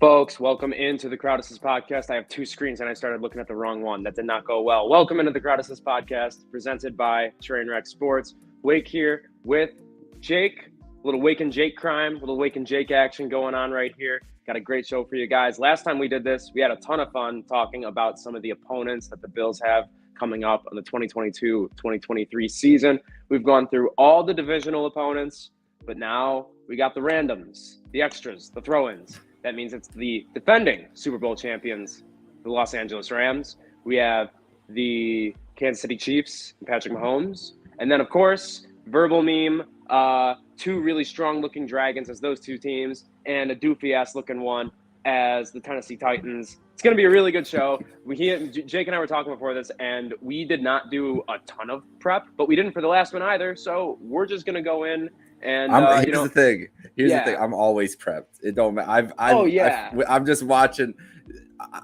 Folks, welcome into the Crowd Assist Podcast. I have two screens and I started looking at the wrong one. That did not go well. Welcome into the Crowd Assist Podcast, presented by Trainwreck Sports. Wake here with Jake. A little Wake and Jake crime, a little Wake and Jake action going on right here. Got a great show for you guys. Last time we did this, we had a ton of fun talking about some of the opponents that the Bills have coming up on the 2022-2023 season. We've gone through all the divisional opponents, but now we got the randoms, the extras, the throw-ins. That means it's the defending Super Bowl champions, the Los Angeles Rams. We have the Kansas City Chiefs, Patrick Mahomes. And then, of course, verbal meme, two really strong-looking Dragons as those two teams, and a doofy-ass looking one as the Tennessee Titans. It's going to be a really good show. Jake and I were talking before this, and we did not do a ton of prep, but we didn't for the last one either. So we're just going to go in. And here's the thing. Here's the thing. I'm always prepped. It don't matter. I'm just watching.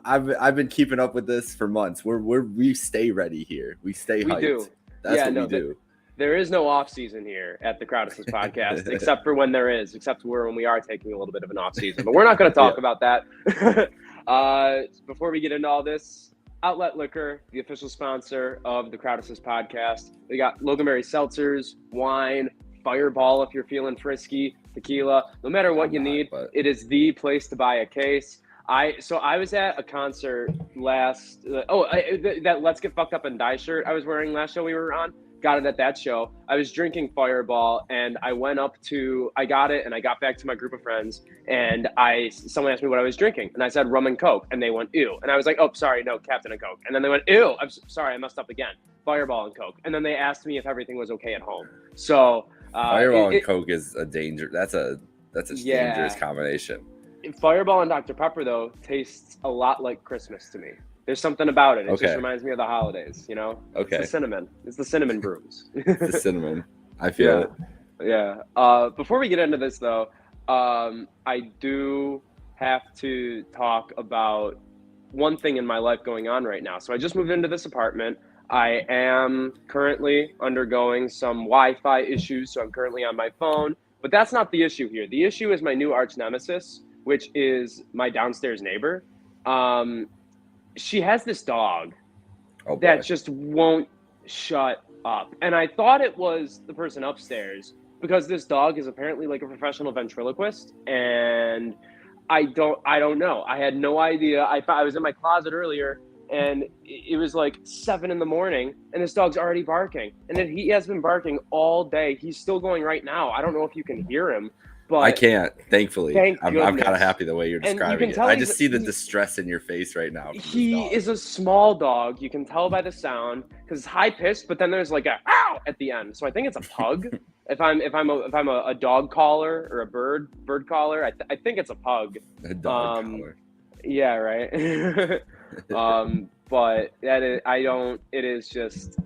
I've been keeping up with this for months. We stay ready here. We stay hyped. Do. That's what we do. There is no off season here at the Crowd Assist Podcast, except for when there is. Except for when we are taking a little bit of an off season. But we're not going to talk about that. Before we get into all this, Outlet Liquor, the official sponsor of the Crowd Assist Podcast. We got Loganberry seltzers, wine, Fireball if you're feeling frisky, tequila, no matter what you need, it is the place to buy a case. I was at a concert that Let's Get Fucked Up and Die shirt I was wearing last show we were on, got it at that show. I was drinking Fireball and I got it and I got back to my group of friends and someone asked me what I was drinking and I said rum and Coke and they went, ew. And I was like, oh, sorry, no, Captain and Coke. And then they went, ew, I'm sorry, I messed up again. Fireball and Coke. And then they asked me if everything was okay at home. So Fireball and Coke is a danger. That's a dangerous combination. Fireball and Dr. Pepper though tastes a lot like Christmas to me. There's something about it. It just reminds me of the holidays, you know? Okay. It's the cinnamon. It's the cinnamon brooms. The cinnamon. I feel it. Yeah. Before we get into this though, I do have to talk about one thing in my life going on right now. So I just moved into this apartment. I am currently undergoing some Wi-Fi issues, so I'm currently on my phone. But that's not the issue here. The issue is my new arch nemesis, which is my downstairs neighbor. She has this dog that just won't shut up. And I thought it was the person upstairs because this dog is apparently like a professional ventriloquist. And I don't know. I had no idea. I was in my closet earlier. And it was like 7 a.m. and this dog's already barking. And then he has been barking all day. He's still going right now. I don't know if you can hear him, but I can't, thankfully. I'm kind of happy the way you're and describing it. I just see the distress in your face right now. He is a small dog. You can tell by the sound because it's high pitched, but then there's like a ow at the end. So I think it's a pug. if I'm a dog caller or a bird caller, I think it's a pug. A dog caller. Yeah, right. But it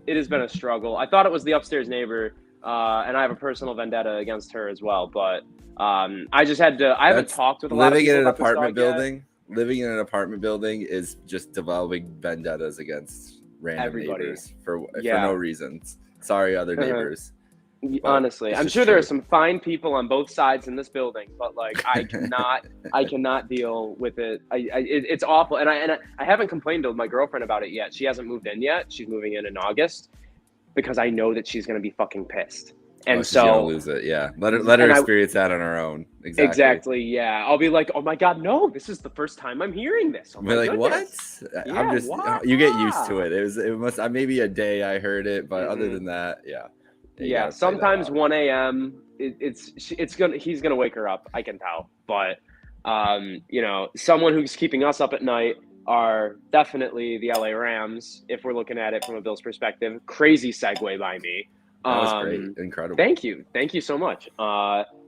has been a struggle. I thought it was the upstairs neighbor, and I have a personal vendetta against her as well, but I haven't talked with a lot of people about this dog yet. Living in an apartment building is just developing vendettas against random neighbors for no reasons. Sorry, other neighbors. Honestly, I'm sure there are some fine people on both sides in this building, but like I cannot deal with it. It's awful, and I haven't complained to my girlfriend about it yet. She hasn't moved in yet. She's moving in August because I know that she's gonna be fucking pissed. And she's gonna lose it. Yeah, let her experience that on her own. Exactly. Yeah, I'll be like, oh my god, no! This is the first time I'm hearing this. Oh my goodness. What? Yeah, I'm just. What? You get used to it. It must maybe a day I heard it, but other than that, yeah. Yeah, sometimes 1 a.m. He's gonna wake her up. I can tell, but someone who's keeping us up at night are definitely the LA Rams. If we're looking at it from a Bills perspective, crazy segue by me. That was great, incredible. Thank you so much.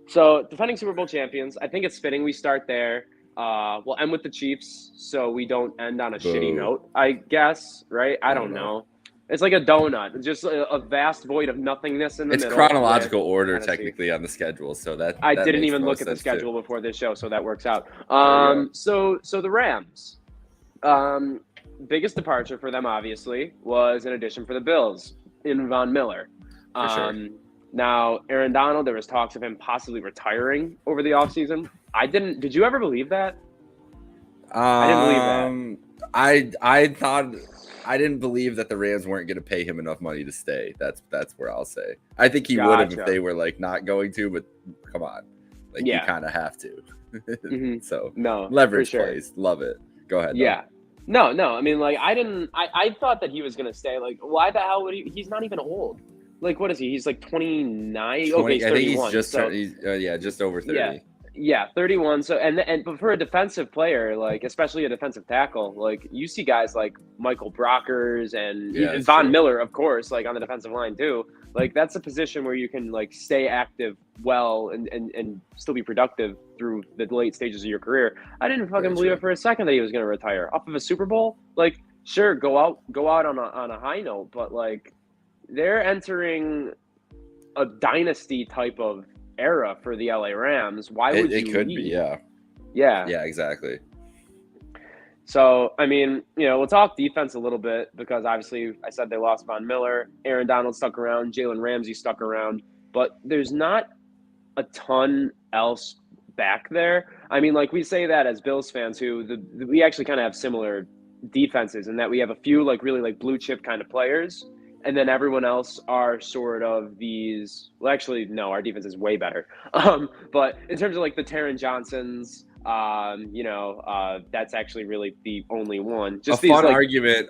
So defending Super Bowl champions, I think it's fitting we start there. We'll end with the Chiefs, so we don't end on a shitty note. I guess, right? I don't know. It's like a donut, just a vast void of nothingness in the middle. It's chronological order technically on the schedule, so that I didn't even look at the schedule before this show, so that works out. So the Rams, biggest departure for them obviously was an addition for the Bills in Von Miller. Now Aaron Donald, there was talks of him possibly retiring over the offseason. Did you ever believe that? I didn't believe that. I didn't believe that the Rams weren't going to pay him enough money to stay. That's where I'll say. I think he would have if they were like not going to, but come on, like you kind of have to. So no leverage plays, love it. Go ahead. Yeah. Though. No. I mean, like I thought that he was going to stay. Like, why the hell would he? He's not even old. Like, what is he? He's like 29. Okay, he's 31. I think he's just just over 30. Yeah, 31. So but for a defensive player, like especially a defensive tackle, like you see guys like Michael Brockers and Von Miller, of course, like on the defensive line too. Like that's a position where you can like stay active well and still be productive through the late stages of your career. I didn't fucking believe it for a second that he was going to retire off of a Super Bowl. Like, sure, go out on a high note, but like they're entering a dynasty type of era for the LA Rams. Why would it could leave? Be, yeah. Yeah, exactly. So, I mean, we'll talk defense a little bit because obviously I said they lost Von Miller, Aaron Donald stuck around, Jalen Ramsey stuck around, but there's not a ton else back there. I mean, like we say that as Bills fans who we actually kind of have similar defenses in that we have a few like really like blue chip kind of players. And then everyone else are sort of these. Well, actually, no, our defense is way better. But in terms of like the Taron Johnsons, that's actually really the only one. Just a fun argument.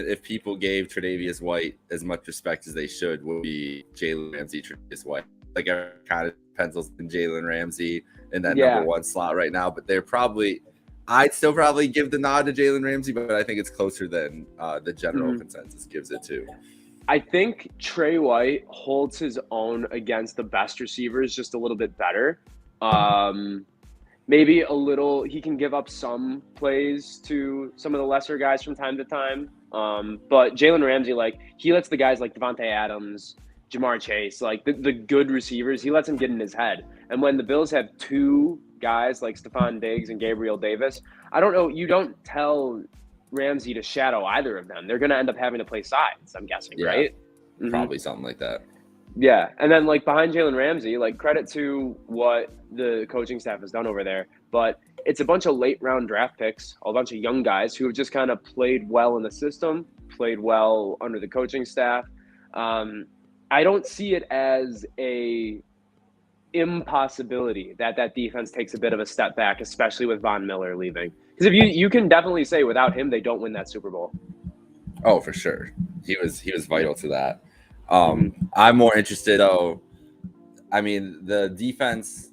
If people gave Tre'Davious White as much respect as they should, would be Jalen Ramsey, Tre'Davious White. Like everyone kind of pencils in Jalen Ramsey in that number one slot right now. But I'd still probably give the nod to Jalen Ramsey, but I think it's closer than the general consensus gives it to. I think Trey White holds his own against the best receivers just a little bit better. Maybe a little, he can give up some plays to some of the lesser guys from time to time. But Jalen Ramsey, like, he lets the guys like Devontae Adams, Jamar Chase, like the good receivers, he lets them get in his head. And when the Bills have two guys like Stephon Diggs and Gabriel Davis, I don't know, you don't tell Ramsey to shadow either of them. They're going to end up having to play sides, I'm guessing, right? Probably something like that. Yeah, and then like behind Jalen Ramsey, like credit to what the coaching staff has done over there, but it's a bunch of late round draft picks, a bunch of young guys who have just kind of played well in the system, played well under the coaching staff. I don't see it as a impossibility that defense takes a bit of a step back, especially with Von Miller leaving. Because if you can definitely say without him, they don't win that Super Bowl. Oh, for sure. He was vital to that. I'm more interested, though. I mean, the defense.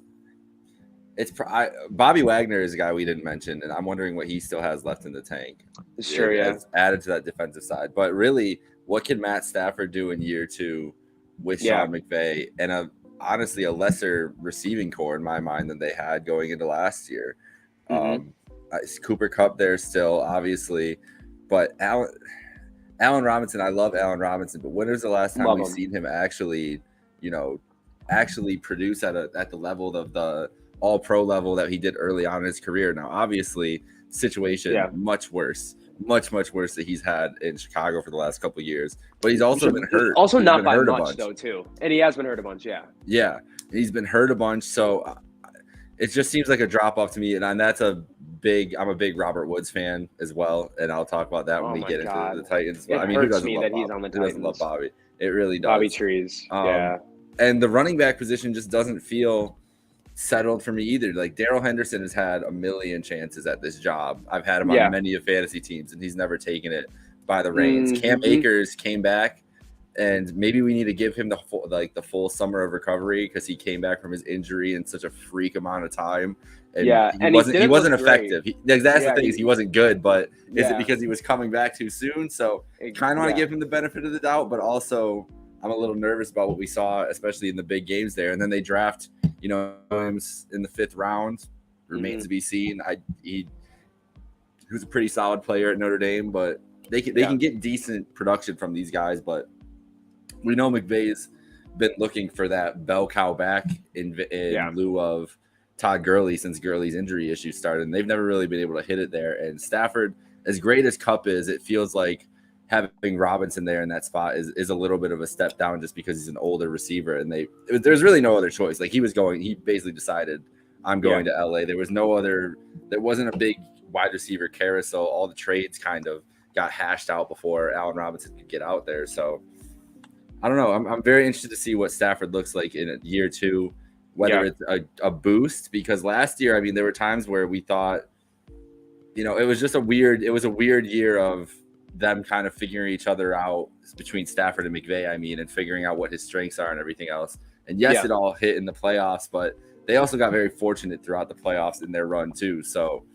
Bobby Wagner is a guy we didn't mention, and I'm wondering what he still has left in the tank. Sure, yeah. Added to that defensive side, but really, what can Matt Stafford do in year 2 with Sean McVay and honestly a lesser receiving core in my mind than they had going into last year? Cooper Kupp there still, obviously, but Allen Robinson, I love Allen Robinson, but when was the last time we've seen him actually produce at the level of the all-pro level that he did early on in his career? Now, obviously, situation much worse that he's had in Chicago for the last couple of years, but he's also been hurt. Also not by much, though, too. And he has been hurt a bunch, Yeah, he's been hurt a bunch, so it just seems like a drop-off to me, and I'm a big Robert Woods fan as well, and I'll talk about that when we get into the Titans. But, who doesn't love Bobby? He's on the Titans. Who doesn't love Bobby? It really does. Bobby Trees, And the running back position just doesn't feel settled for me either. Like Darrell Henderson has had a million chances at this job. I've had him on many of fantasy teams, and he's never taken it by the reins. Cam Akers came back, and maybe we need to give him the full summer of recovery because he came back from his injury in such a freak amount of time. And he wasn't effective. That's the thing, is he wasn't good, but is it because he was coming back too soon? So kind of want to give him the benefit of the doubt, but also I'm a little nervous about what we saw, especially in the big games there. And then they draft, Mahomes in the 5th round. Remains to be seen. He was a pretty solid player at Notre Dame, but they can get decent production from these guys. But we know McVay's been looking for that bell cow back in lieu of Todd Gurley since Gurley's injury issues started, and they've never really been able to hit it there. And Stafford, as great as Kupp is, it feels like having Robinson there in that spot is a little bit of a step down just because he's an older receiver, and there's really no other choice. Like he basically decided, I'm going to LA. There wasn't a big wide receiver carousel, all the trades kind of got hashed out before Allen Robinson could get out there. So I don't know. I'm very interested to see what Stafford looks like in year 2, whether it's a boost, because last year, I mean, there were times where we thought, it was a weird year of them kind of figuring each other out between Stafford and McVay, and figuring out what his strengths are and everything else. And yes, it all hit in the playoffs, but they also got very fortunate throughout the playoffs in their run too. So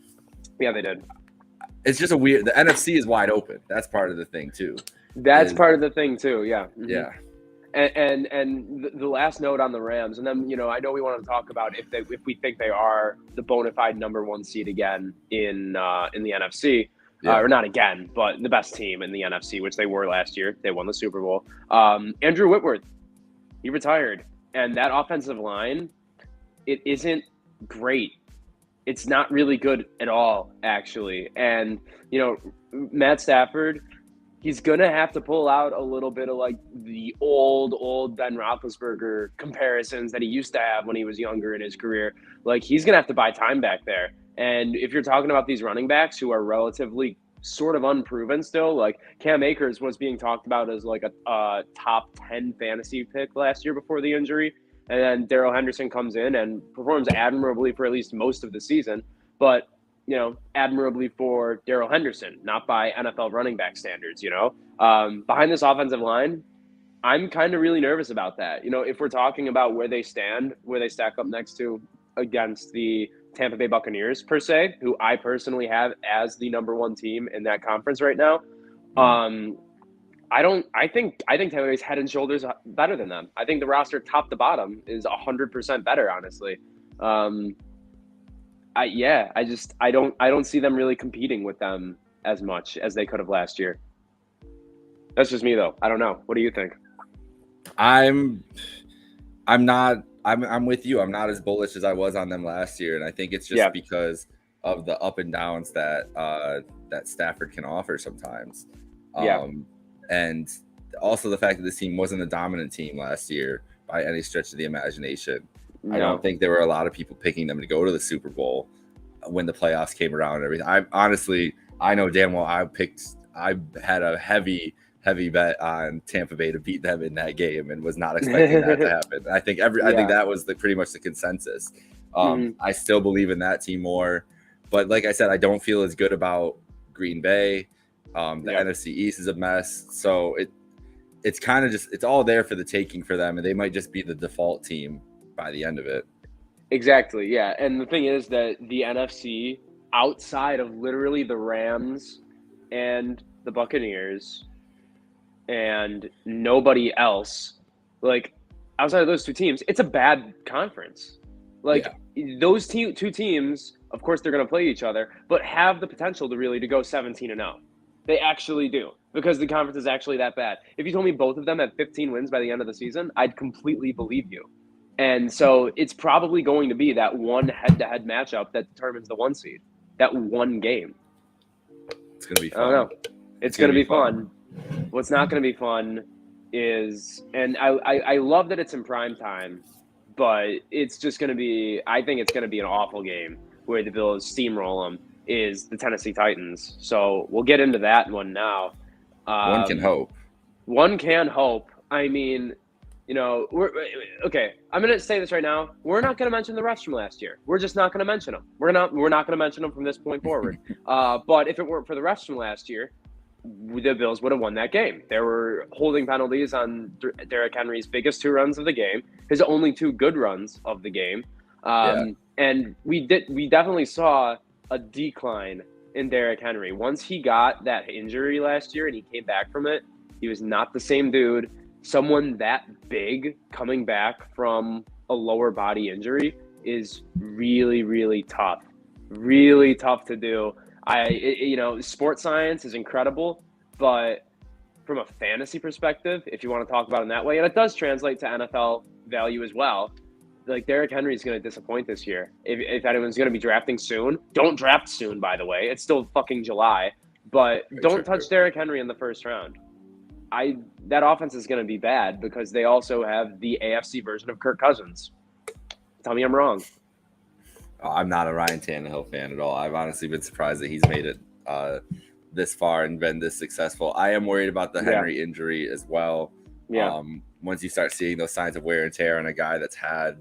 yeah, they did. It's just the NFC is wide open. That's part of the thing too. That's part of the thing too. Yeah. Mm-hmm. Yeah. And the last note on the Rams, and then I know we want to talk about if we think they are the bona fide number 1 seed again in the NFC, or not again, but the best team in the NFC, which they were last year. They won the Super Bowl. Andrew Whitworth, he retired, and that offensive line, it isn't great. It's not really good at all, actually. And Matt Stafford, he's going to have to pull out a little bit of like the old Ben Roethlisberger comparisons that he used to have when he was younger in his career. Like, he's going to have to buy time back there. And if you're talking about these running backs who are relatively sort of unproven still, like Cam Akers was being talked about as like a top 10 fantasy pick last year before the injury. And then Darrell Henderson comes in and performs admirably for at least most of the season. But admirably for Darrell Henderson, not by NFL running back standards, Behind this offensive line, I'm kind of really nervous about that. If we're talking about where they stack up next to against the Tampa Bay Buccaneers, per se, who I personally have as the number 1 team in that conference right now, I think Tampa Bay's head and shoulders better than them. I think the roster top to bottom is 100% better, honestly. I don't see them really competing with them as much as they could have last year. That's just me though. I don't know. What do you think? I'm with you. I'm not as bullish as I was on them last year, and I think it's just because of the up and downs that Stafford can offer sometimes. And also the fact that this team wasn't a dominant team last year by any stretch of the imagination. No. I don't think there were a lot of people picking them to go to the Super Bowl when the playoffs came around and everything. I know damn well I had a heavy bet on Tampa Bay to beat them in that game and was not expecting that to happen. I think that was pretty much the consensus. I still believe in that team more, but like I said, I don't feel as good about Green Bay. The NFC East is a mess, so it's kind of just, it's all there for the taking for them, and they might just be the default team by the end of it. Exactly, yeah. And the thing is that the NFC, outside of literally the Rams and the Buccaneers and nobody else, like outside of those 2 teams, it's a bad conference. Like those two teams, of course, they're going to play each other, but have the potential to go 17-0. They actually do, because the conference is actually that bad. If you told me both of them had 15 wins by the end of the season, I'd completely believe you. And so it's probably going to be that one head-to-head matchup that determines the 1 seed, that one game. It's going to be fun. I don't know. It's going to be fun. What's not going to be fun is, and I love that it's in prime time, but it's just going to be, I think it's going to be an awful game where the Bills steamroll them, is the Tennessee Titans. So we'll get into that one now. One can hope. One can hope. I mean, we're okay. I'm going to say this right now. We're not going to mention the refs from last year. We're just not going to mention them. We're not going to mention them from this point forward. But if it weren't for the refs from last year, the Bills would have won that game. There were holding penalties on Derrick Henry's biggest 2 runs of the game, his only 2 good runs of the game. And we definitely saw a decline in Derrick Henry. Once he got that injury last year and he came back from it, he was not the same dude. Someone that big coming back from a lower body injury is really, really tough. Really tough to do. Sports science is incredible, but from a fantasy perspective, if you want to talk about it in that way, and it does translate to NFL value as well, like Derrick Henry is going to disappoint this year. If anyone's going to be drafting soon, don't draft soon, by the way. It's still fucking July, but don't touch Derrick Henry in the first round. That offense is going to be bad because they also have the AFC version of Kirk Cousins. Tell me I'm wrong. I'm not a Ryan Tannehill fan at all. I've honestly been surprised that he's made it this far and been this successful. I am worried about the Henry injury as well. Yeah. Once you start seeing those signs of wear and tear on a guy that's had,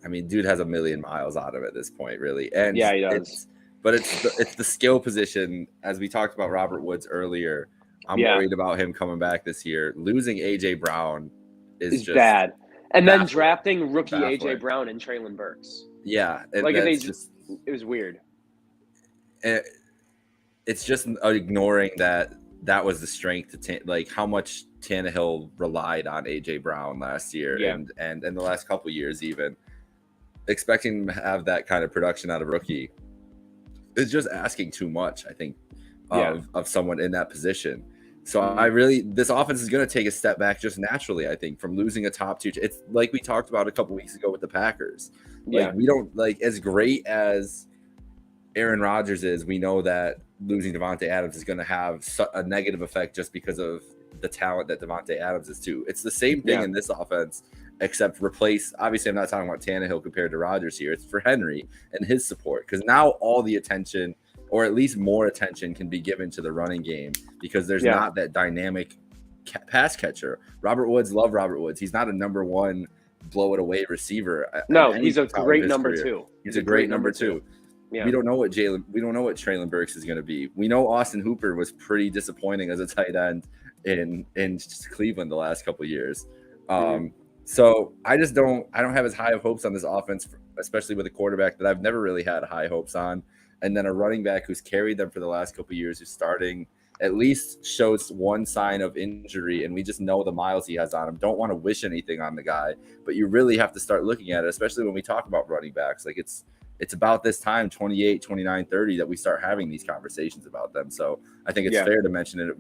I mean, dude has a million miles on him at this point, really. And yeah, he does. It's the skill position, as we talked about Robert Woods earlier. I'm worried about him coming back this year. Losing AJ Brown is just bad. And baffling. then drafting rookie AJ Brown and Traylon Burks. Yeah, like it was weird. It's just ignoring that was the strength to like how much Tannehill relied on AJ Brown last year and the last couple years, even expecting him to have that kind of production out of rookie is just asking too much, I think, of someone in that position. So this offense is going to take a step back just naturally, I think, from losing a top two. It's like we talked about a couple weeks ago with the Packers. Like we don't like, as great as Aaron Rodgers is, we know that losing Davante Adams is going to have a negative effect just because of the talent that Davante Adams is too. It's the same thing in this offense, except replace. Obviously, I'm not talking about Tannehill compared to Rodgers here. It's for Henry and his support, because now all the attention, or at least more attention, can be given to the running game because there's not that dynamic pass catcher. Robert Woods, love Robert Woods. He's not a number one blow it away receiver. No, he's a great number two. He's a great number two. Yeah. We don't know what Traylon Burks is going to be. We know Austin Hooper was pretty disappointing as a tight end in Cleveland the last couple of years. So I don't have as high of hopes on this offense, especially with a quarterback that I've never really had high hopes on. And then a running back who's carried them for the last couple of years, who's starting at least shows one sign of injury, and we just know the miles he has on him. Don't want to wish anything on the guy, but you really have to start looking at it, especially when we talk about running backs. Like it's about this time, 28, 29, 30, that we start having these conversations about them. So I think it's fair to mention it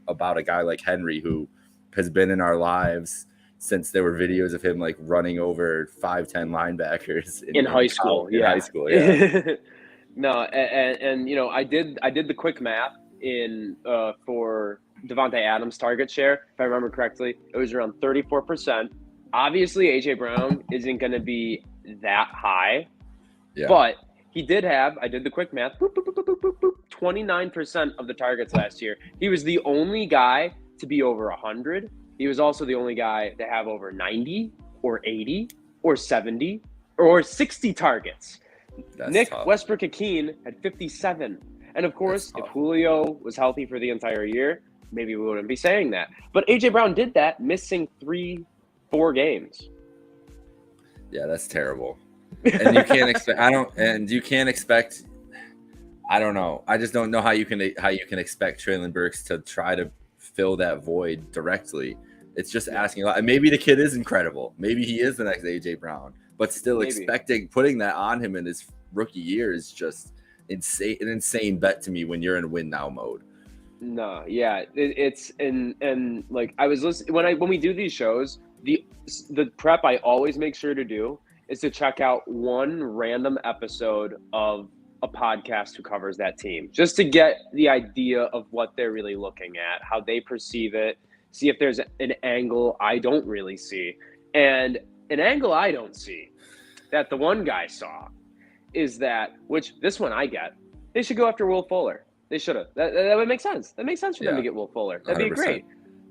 about a guy like Henry, who has been in our lives since there were videos of him like running over 5'10" linebackers in high school. In high school, yeah. No, and you know, I did the quick math for Davante Adams' target share. If I remember correctly, it was around 34%. Obviously, AJ Brown isn't going to be that high, but he did have. I did the quick math. 29% of the targets last year. He was the only guy to be over 100. He was also the only guy to have over 90 or 80 or 70 or 60 targets. That's Nick tough. Westbrook-Ikhine had 57. And of course, if Julio was healthy for the entire year, maybe we wouldn't be saying that. But AJ Brown did that, missing 3-4 games. Yeah, that's terrible. And you can't expect. I don't know. I just don't know how you can expect Traylon Burks to try to fill that void directly. It's just asking a lot. And maybe the kid is incredible. Maybe he is the next AJ Brown. But still, putting that on him in his rookie year is just an insane bet to me when you're in win now mode. No, yeah, it's and like I was listening when we do these shows, the prep I always make sure to do is to check out one random episode of a podcast who covers that team, just to get the idea of what they're really looking at, how they perceive it, see if there's an angle I don't really see. And an angle I don't see that the one guy saw is that, which this one I get, they should go after Will Fuller. They should have. That would make sense. That makes sense for them to get Will Fuller. That'd 100%. Be great.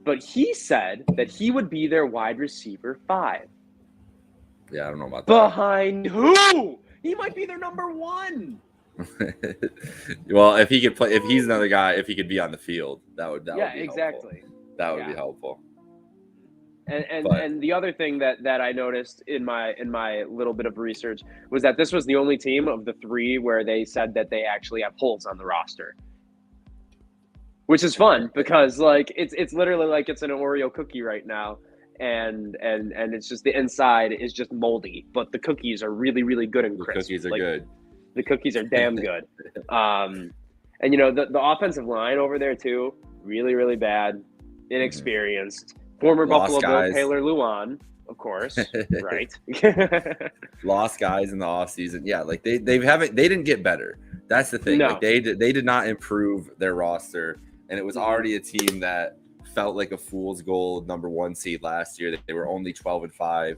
But he said that he would be their wide receiver 5. Yeah, I don't know about that. Behind who? He might be their number 1. Well, if he's another guy, if he could be on the field, that would be exactly. Helpful. That would be helpful. And the other thing that I noticed in my little bit of research was that this was the only team of the 3 where they said that they actually have holes on the roster, which is fun because like it's literally like it's an Oreo cookie right now, and it's just the inside is just moldy, but the cookies are really, really good and crisp. The cookies are good. The cookies are damn good. And you know the offensive line over there too, really, really bad, inexperienced. Former Buffalo Bill Taylor Lewan, of course, right? Lost guys in the offseason. Yeah, like they didn't get better. That's the thing. No. Like they did not improve their roster, and it was already a team that felt like a fool's gold number 1 seed last year. They were only 12-5.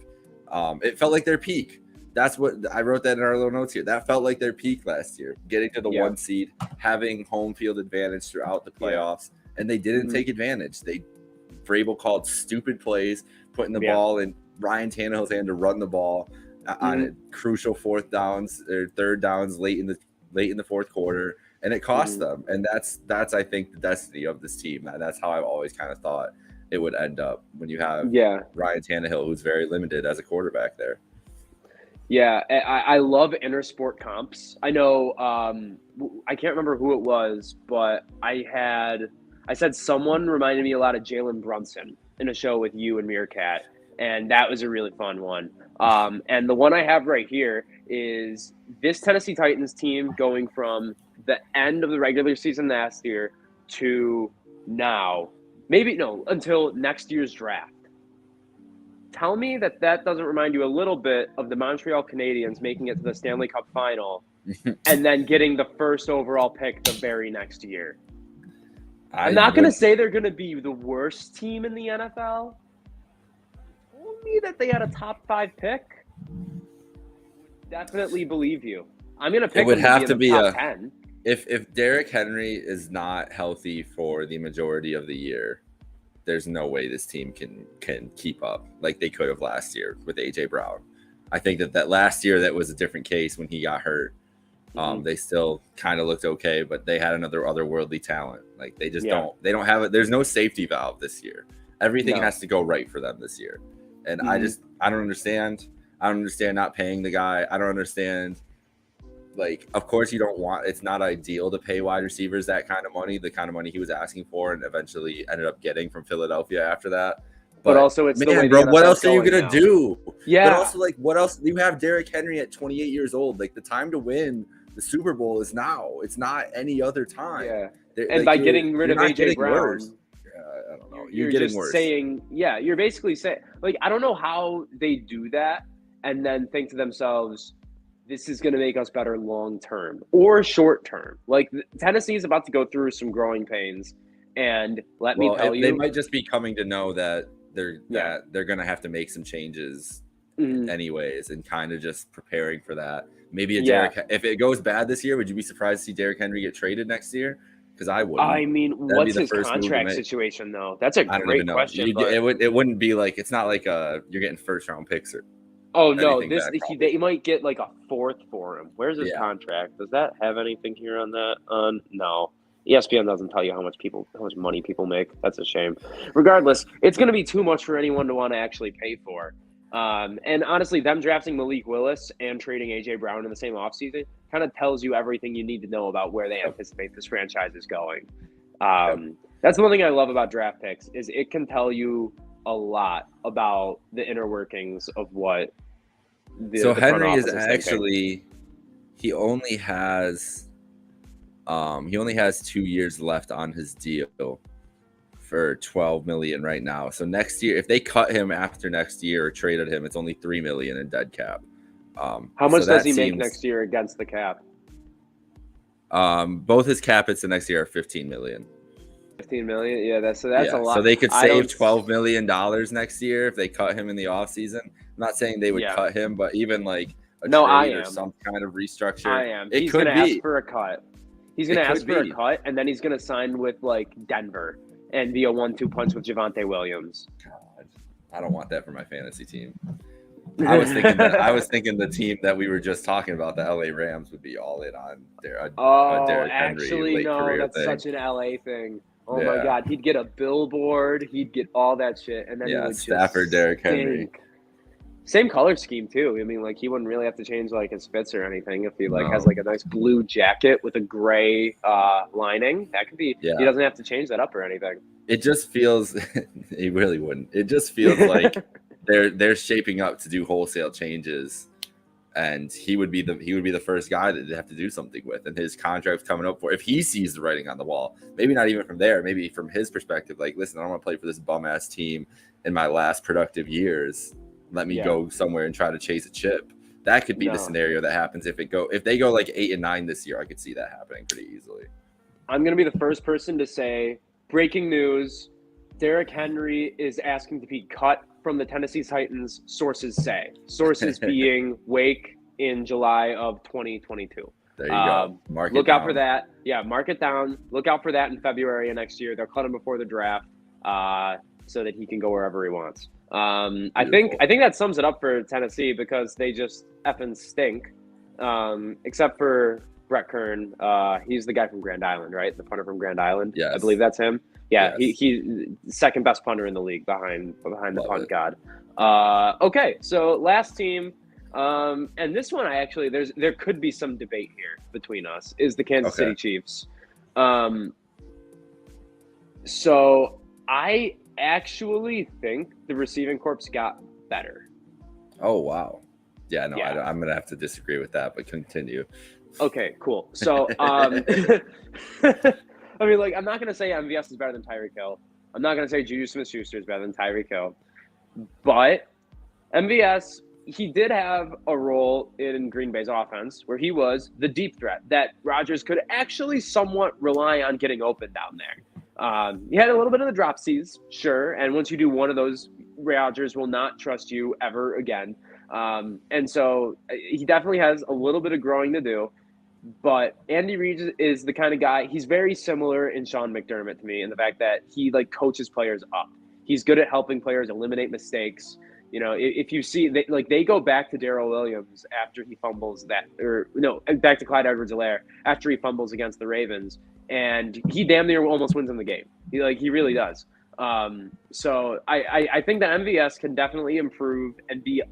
It felt like their peak. That's what I wrote that in our little notes here. That felt like their peak last year, getting to the 1 seed, having home field advantage throughout the playoffs, and they didn't take advantage. Vrabel called stupid plays, putting the ball in Ryan Tannehill's hand to run the ball on crucial fourth downs or third downs late in the fourth quarter, and it cost them. And that's I think the destiny of this team. That's how I've always kind of thought it would end up when you have Ryan Tannehill, who's very limited as a quarterback there. Yeah, I love intersport comps. I know I can't remember who it was, but I said someone reminded me a lot of Jalen Brunson in a show with you and Meerkat, and that was a really fun one. And the one I have right here is this Tennessee Titans team going from the end of the regular season last year to now, until next year's draft. Tell me that doesn't remind you a little bit of the Montreal Canadiens making it to the Stanley Cup final and then getting the first overall pick the very next year. I'm not going to say they're going to be the worst team in the NFL. Told me that they had a top 5 pick. Definitely believe you. I'm going to pick them to be in the top 10. If Derrick Henry is not healthy for the majority of the year, there's no way this team can keep up like they could have last year with A.J. Brown. I think that last year that was a different case when he got don't they still kind of looked okay, but they had another otherworldly talent. Like they just they don't have it. There's no safety valve this year. Everything has to go right for them this year. And I don't understand. I don't understand not paying the guy. I don't understand. Like, of course you don't want, it's not ideal to pay wide receivers that kind of money, the kind of money he was asking for and eventually ended up getting from Philadelphia after that. But also it's the way bro, what else are you going to do? Yeah. But also, like, what else? You have Derrick Henry at 28 years old. Like, the time to win the Super Bowl is now. It's not any other time. Yeah. And by getting rid of A.J. Brown, I don't know. You're getting just worse. you're basically saying, like, I don't know how they do that and then think to themselves, this is going to make us better long term or short term. Like, Tennessee is about to go through some growing pains, and let me tell you, they might just be coming to know that they're going to have to make some changes anyways, and kind of just preparing for that. Maybe if it goes bad this year, would you be surprised to see Derrick Henry get traded next year? Because I wouldn't. I mean, what's his contract situation though? That's a great question. It wouldn't be like, it's not like you're getting first round picks or. Oh no! They might get like a 4th for him. Where's his contract? Does that have anything here on that? No. ESPN doesn't tell you how much money people make. That's a shame. Regardless, it's going to be too much for anyone to want to actually pay for. And honestly, them drafting Malik Willis and trading A.J. Brown in the same offseason kind of tells you everything you need to know about where they anticipate this franchise is going. That's one thing I love about draft picks is it can tell you a lot about the inner workings of what the Henry is actually he only has 2 years left on his deal for $12 million right now. So next year, if they cut him after next year or traded him, it's only $3 million in dead cap. How much does he make next year against the cap? Both his cap hits the next year are $15 million. 15 million, yeah, that's a lot. So they could save $12 million next year if they cut him in the offseason. I'm not saying they would cut him, but even like a trade or some kind of restructure. I am. He's going to ask for a cut. He's going to ask for a cut, and then he's going to sign with like Denver and be a 1-2 punch with Javonte Williams. God, I don't want that for my fantasy team. I was thinking the team that we were just talking about, the LA Rams, would be all in on Derrick Henry. Actually, no, that's such an LA thing. Oh my God, he'd get a billboard, he'd get all that shit, and then he would Stafford, Derrick Henry. Same color scheme too. I mean, like he wouldn't really have to change like his fits or anything if he has like a nice blue jacket with a gray lining. That could be. He doesn't have to change that up or anything. It just feels he really wouldn't. It just feels like they're shaping up to do wholesale changes. And he would be the first guy that they have to do something with, and his contract's coming up for. If he sees the writing on the wall, maybe not even from there, maybe from his perspective, like, listen, I don't want to play for this bum ass team in my last productive years. Let me go somewhere and try to chase a chip. That could be the scenario that happens if they go like 8-9 this year. I could see that happening pretty easily. I'm gonna be the first person to say breaking news: Derrick Henry is asking to be cut from the Tennessee Titans, sources say. Sources being Wake in July of 2022. There you go. Look out for that. Yeah, mark it down. Look out for that in February of next year. They'll cut him before the draft so that he can go wherever he wants. I think that sums it up for Tennessee because they just effing stink, except for Brett Kern. He's the guy from Grand Island, right? The punter from Grand Island. Yes. I believe that's him. Yeah, yes. He's second best punter in the league behind the punt god. Okay, so last team, and this one there could be some debate here between us, is the Kansas City Chiefs. So I actually think the receiving corps got better. Oh, wow. Yeah, no, yeah. I'm going to have to disagree with that, but continue. Okay, cool. So, I mean, like, I'm not going to say MVS is better than Tyreek Hill. I'm not going to say Juju Smith-Schuster is better than Tyreek Hill. But MVS, he did have a role in Green Bay's offense where he was the deep threat that Rodgers could actually somewhat rely on getting open down there. He had a little bit of the dropsies, sure. And once you do one of those, Rodgers will not trust you ever again. And so he definitely has a little bit of growing to do. But Andy Reid is the kind of guy, he's very similar in Sean McDermott to me in the fact that he like coaches players up. He's good at helping players eliminate mistakes. You know, if you see, they go back to Darrell Williams after he fumbles back to Clyde Edwards-Helaire after he fumbles against the Ravens, and he damn near almost wins in the game. He really does. So I think that MVS can definitely improve and be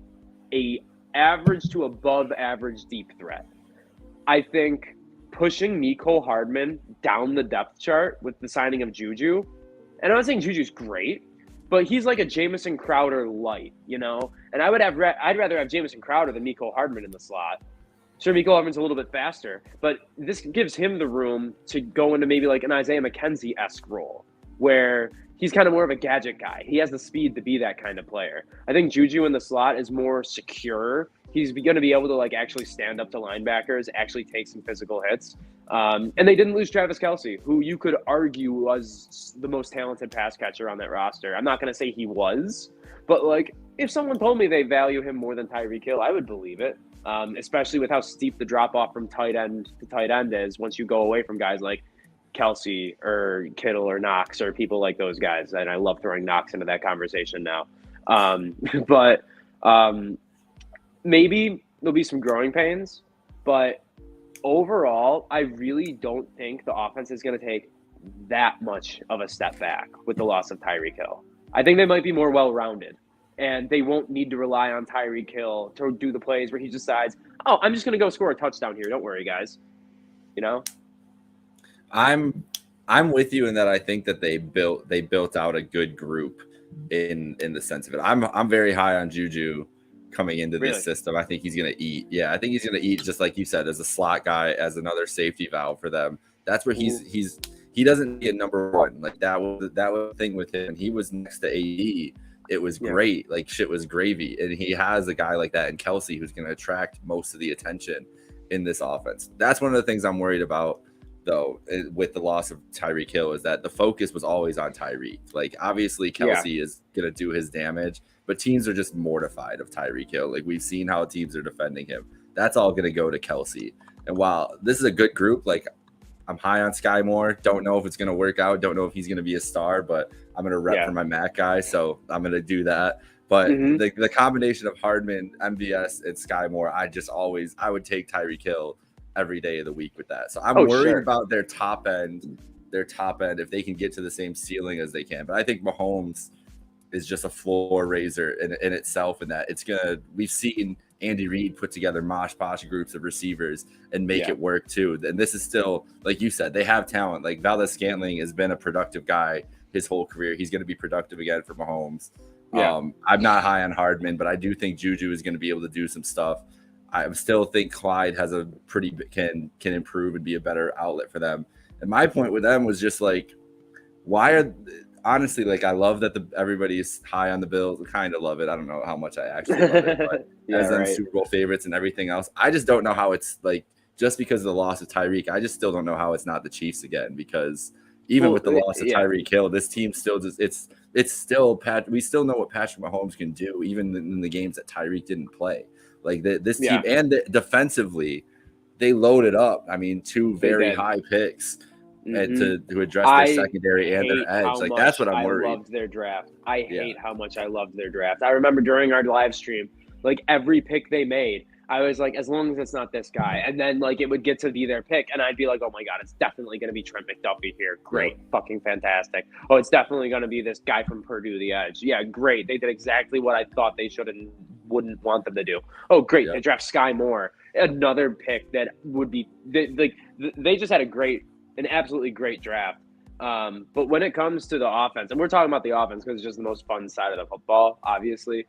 a average to above average deep threat. I think pushing Mecole Hardman down the depth chart with the signing of Juju, and I'm not saying Juju's great, but he's like a Jamison Crowder light, you know? And I'd rather have Jamison Crowder than Mecole Hardman in the slot. Sure, Mecole Hardman's a little bit faster, but this gives him the room to go into maybe like an Isaiah McKenzie-esque role where he's kind of more of a gadget guy. He has the speed to be that kind of player. I think Juju in the slot is more secure. He's going to be able to like actually stand up to linebackers, actually take some physical hits. And they didn't lose Travis Kelce, who you could argue was the most talented pass catcher on that roster. I'm not going to say he was, but like if someone told me they value him more than Tyreek Hill, I would believe it. Especially with how steep the drop off from tight end to tight end is once you go away from guys like Kelce or Kittle or Knox or people like those guys. And I love throwing Knox into that conversation now. Maybe there'll be some growing pains, but overall, I really don't think the offense is going to take that much of a step back with the loss of Tyreek Hill. I think they might be more well-rounded, and they won't need to rely on Tyreek Hill to do the plays where he decides, oh, I'm just going to go score a touchdown here. Don't worry, guys. You know? I'm with you in that I think that they built out a good group in the sense of it. I'm very high on Juju coming into this system. I think he's going to eat. Yeah, I think he's going to eat just like you said as a slot guy, as another safety valve for them. That's where he doesn't get number one. Like that was the thing with him. He was next to AD. It was great. Like shit was gravy. And he has a guy like that in Kelce who's going to attract most of the attention in this offense. That's one of the things I'm worried about though with the loss of Tyreek Hill is that the focus was always on Tyreek. Like obviously Kelce is going to do his damage, but teams are just mortified of Tyreek Hill. Like we've seen how teams are defending him. That's all going to go to Kelce. And while this is a good group, like I'm high on Sky Moore. Don't know if it's going to work out. Don't know if he's going to be a star, but I'm going to rep for my Mac guy. So I'm going to do that. But the combination of Hardman, MVS, and Sky Moore, I would take Tyreek Hill every day of the week with that. So I'm worried about their top end, if they can get to the same ceiling as they can. But I think Mahomes is just a floor raiser in itself in that we've seen Andy Reid put together mosh posh groups of receivers and make it work too. And this is still, like you said, they have talent. Like Valdez-Scantling has been a productive guy his whole career. He's going to be productive again for Mahomes. I'm not high on Hardman, but I do think Juju is going to be able to do some stuff. I still think Clyde has can improve and be a better outlet for them. And my point with them was just like, honestly, like I love that everybody's high on the Bills. I kind of love it. I don't know how much I actually love it, but as them Super Bowl favorites and everything else, I just don't know how it's like just because of the loss of Tyreek. I just still don't know how it's not the Chiefs again because even with the loss of Tyreek Hill, this team still just it's still we still know what Patrick Mahomes can do, even in the games that Tyreek didn't play. Like this team and defensively, they loaded up. I mean, 2 very high picks to address their secondary and their edge. Like that's what I'm worried. I loved their draft. I hate how much I loved their draft. I remember during our live stream, like every pick they made, I was like, as long as it's not this guy. And then like it would get to be their pick and I'd be like, oh my God, it's definitely going to be Trent McDuffie here. Great. Fucking fantastic. Oh, it's definitely going to be this guy from Purdue, the edge. Yeah, great. They did exactly what I thought they should and wouldn't want them to do. Oh, great. They draft Sky Moore. Another pick that would be they just had an absolutely great draft. But when it comes to the offense, and we're talking about the offense because it's just the most fun side of the football, obviously.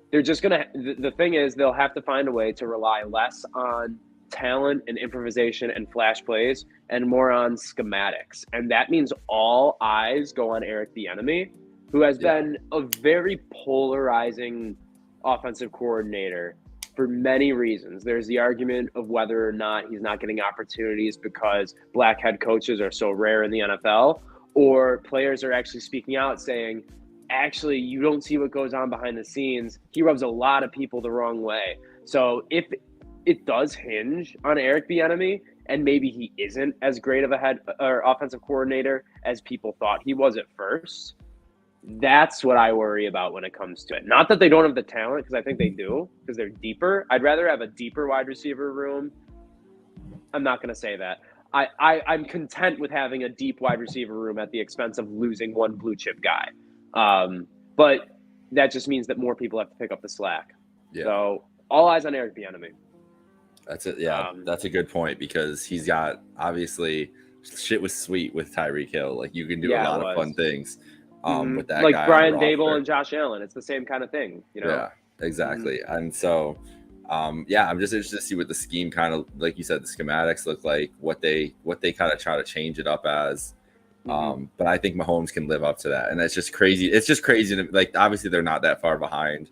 They're just going to – the thing is they'll have to find a way to rely less on talent and improvisation and flash plays and more on schematics. And that means all eyes go on Eric Bieniemy, who has been a very polarizing offensive coordinator for many reasons. There's the argument of whether or not he's not getting opportunities because black head coaches are so rare in the NFL, or players are actually speaking out saying – actually, you don't see what goes on behind the scenes. He rubs a lot of people the wrong way. So if it does hinge on Eric Bieniemy, and maybe he isn't as great of a head or offensive coordinator as people thought he was at first, that's what I worry about when it comes to it. Not that they don't have the talent, because I think they do, because they're deeper. I'd rather have a deeper wide receiver room. I'm not going to say that. I'm content with having a deep wide receiver room at the expense of losing one blue chip guy. But that just means that more people have to pick up the slack. Yeah. So all eyes on Eric Bieniemy. That's it. Yeah, that's a good point because he's got obviously shit was sweet with Tyreek Hill. Like you can do a lot of fun things with that like guy. Like Brian Dable and Josh Allen. It's the same kind of thing, you know? Yeah, exactly. And so, I'm just interested to see what the scheme kind of, like you said, the schematics look like, what they kind of try to change it up as. But I think Mahomes can live up to that. And that's just crazy. It's just crazy. Like, obviously, they're not that far behind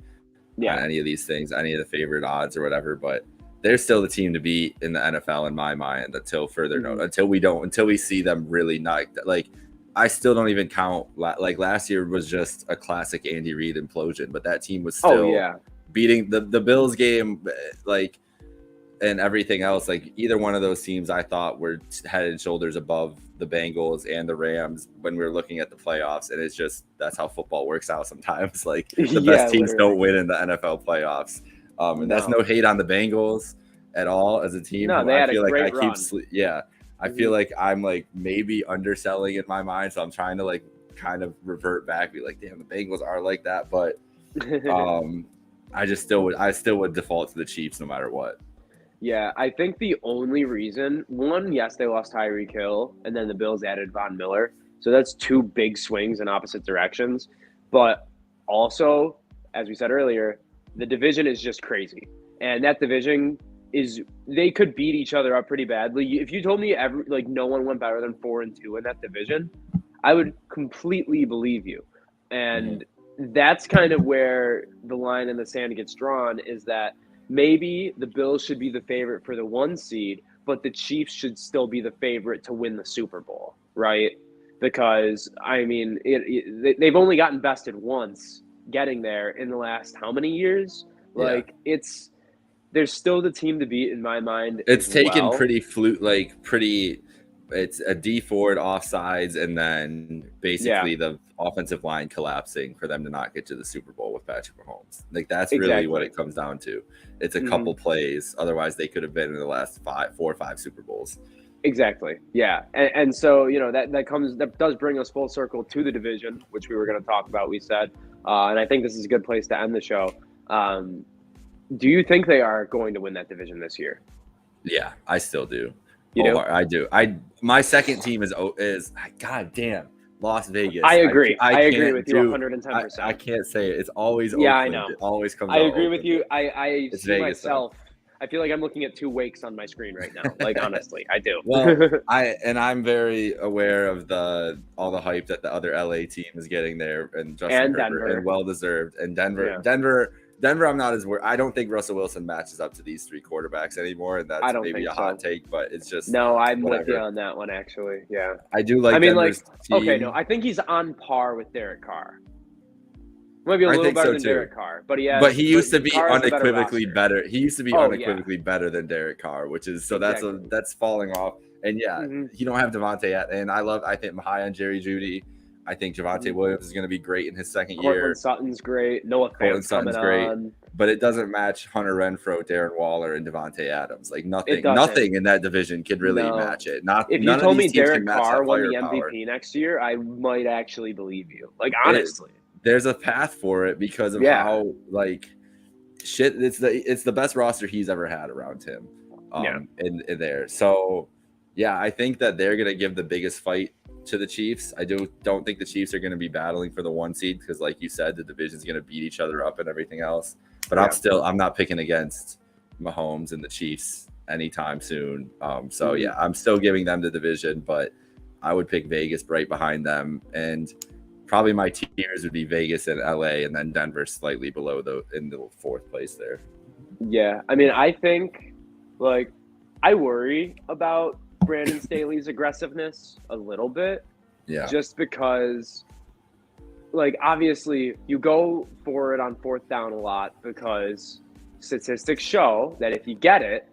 on any of these things, any of the favorite odds or whatever. But they're still the team to beat in the NFL in my mind until further notice. Until we see them really not. Like, I still don't even count. Like, last year was just a classic Andy Reid implosion. But that team was still beating the Bills game, like, and everything else. Like, either one of those teams I thought were head and shoulders above the Bengals and the Rams when we were looking at the playoffs. And it's just, that's how football works out sometimes. Like the best teams don't win in the NFL playoffs. And that's no hate on the Bengals at all as a team. No, they had a great run. I feel like I'm like maybe underselling in my mind. So I'm trying to like kind of revert back, be like, damn, the Bengals are like that. But I still would default to the Chiefs no matter what. Yeah, I think the only reason, one, yes, they lost Tyreek Hill, and then the Bills added Von Miller. So that's two big swings in opposite directions. But also, as we said earlier, the division is just crazy. And that division they could beat each other up pretty badly. If you told me no one went better than 4-2 in that division, I would completely believe you. And that's kind of where the line in the sand gets drawn, is that maybe the Bills should be the favorite for the 1 seed, but the Chiefs should still be the favorite to win the Super Bowl, right? Because, I mean, they've only gotten bested once getting there in the last how many years? There's still the team to beat in my mind. It's taken it's a D forward offsides and then basically the offensive line collapsing for them to not get to the Super Bowl with Patrick Mahomes. Like that's really what it comes down to. It's a couple plays. Otherwise they could have been in the last 4 or 5 Super Bowls. Exactly. Yeah. And so, you know, that does bring us full circle to the division, which we were going to talk about, we said. And I think this is a good place to end the show. Do you think they are going to win that division this year? Yeah, I still do. You know, I do. My second team is God damn, Las Vegas. I agree. I agree with you 110%. I can't say it. It's always Oakland. I know. It always comes. I agree with you. I see Vegas, myself. Though. I feel like I'm looking at 2 wakes on my screen right now. Like honestly, I do. Well, I'm very aware of all the hype that the other LA team is getting there, and Justin Herbert, Denver, and well deserved. And Denver, yeah. Denver Denver, I'm not as worried. I don't think Russell Wilson matches up to these 3 quarterbacks anymore, and that's maybe a hot take, but it's just no. I'm whatever. with you on that one, actually. Yeah, I do like. I mean, Denver's team. Okay, no, I think he's on par with Derek Carr. Maybe a little better than Derek Carr, but he used to be unequivocally better. He used to be unequivocally better than Derek Carr, which is that's falling off. And you don't have Devontae, and I think I'm high on Jerry Jeudy. I think Javonte Williams is going to be great in his second year. Courtland Sutton's great. Noah Fant's coming on. But it doesn't match Hunter Renfrow, Darren Waller, and Devontae Adams. Like nothing in that division could really match it. If you told me Derek Carr won the MVP next year, I might actually believe you. Like honestly, there's a path for it because of how it's the best roster he's ever had around him. In there. So I think that they're going to give the biggest fight to the Chiefs. I don't think the Chiefs are going to be battling for the 1 seed because, like you said, the division's going to beat each other up and everything else. But I'm not picking against Mahomes and the Chiefs anytime soon. I'm still giving them the division, but I would pick Vegas right behind them, and probably my tiers would be Vegas and LA, and then Denver slightly below in the 4th place there. Yeah, I mean, I think I worry about Brandon Staley's aggressiveness a little bit. Yeah. Just because, obviously you go for it on 4th down a lot because statistics show that if you get it,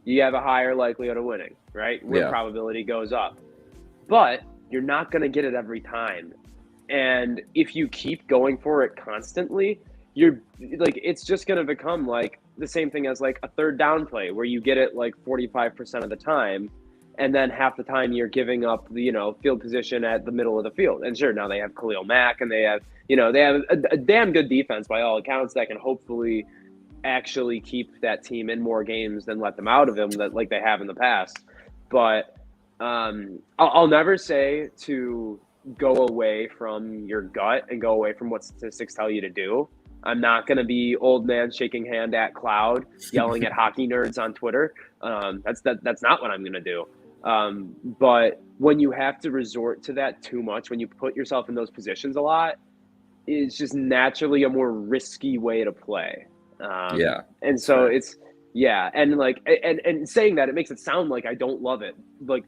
you have a higher likelihood of winning, right? Win probability goes up. But you're not going to get it every time. And if you keep going for it constantly, it's just going to become the same thing as a 3rd down play where you get it 45% of the time. And then half the time you're giving up the, field position at the middle of the field. And sure, now they have Khalil Mack and they have a damn good defense by all accounts that can hopefully actually keep that team in more games than let them out of them like they have in the past. But I'll never say to go away from your gut and go away from what statistics tell you to do. I'm not going to be old man shaking hand at cloud, yelling at hockey nerds on Twitter. That's not what I'm going to do. But when you have to resort to that too much, when you put yourself in those positions a lot, it's just naturally a more risky way to play. And so it's, and saying that, it makes it sound like I don't love it,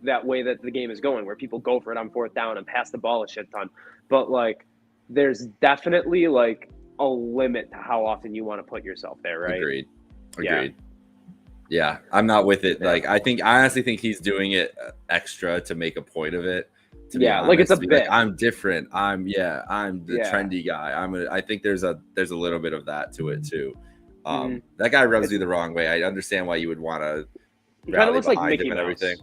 that way that the game is going, where people go for it on 4th down and pass the ball a shit ton. But there's definitely a limit to how often you want to put yourself there, right? Agreed. Yeah, I'm not with it. I honestly think he's doing it extra to make a point of it. It's a bit. I'm different. I'm the trendy guy. I think there's a little bit of that to it too. That guy rubs you the wrong way. I understand why you would want to rally behind Mickey him and everything.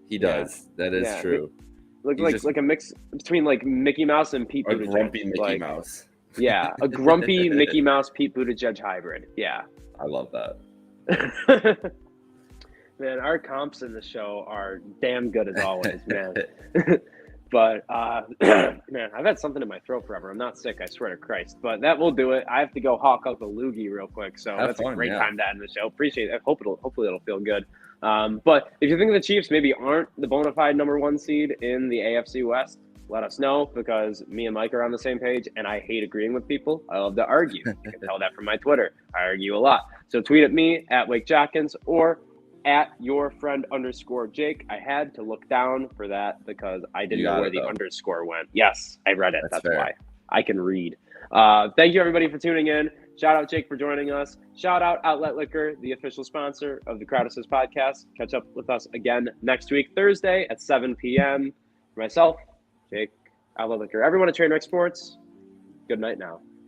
He does. That is true. Like a mix between Mickey Mouse and Pete Buttigieg. A grumpy Mickey Mouse. Yeah, a grumpy Mickey Mouse Pete Buttigieg hybrid. Yeah, I love that. Man, our comps in the show are damn good as always, man. But man, I've had something in my throat forever. I'm not sick, I swear to Christ. But that will do it. I have to go hawk up a loogie real quick. So that's a great time to end the show. Appreciate it. Hopefully it'll feel good. But if you think the Chiefs maybe aren't the bona fide number 1 seed in the AFC West, let us know, because me and Mike are on the same page, and I hate agreeing with people. I love to argue. You can tell that from my Twitter. I argue a lot. So tweet at me at Wake Jockins or at your friend _Jake. I had to look down for that because I didn't know where the underscore went. Yes, I read it. That's why I can read. Thank you, everybody, for tuning in. Shout out Jake for joining us. Shout out Outlet Liquor, the official sponsor of the Crowd Assist podcast. Catch up with us again next week, Thursday at 7 p.m. For myself, Jake, Outlet Liquor, everyone at Trainwreck Sports, good night now.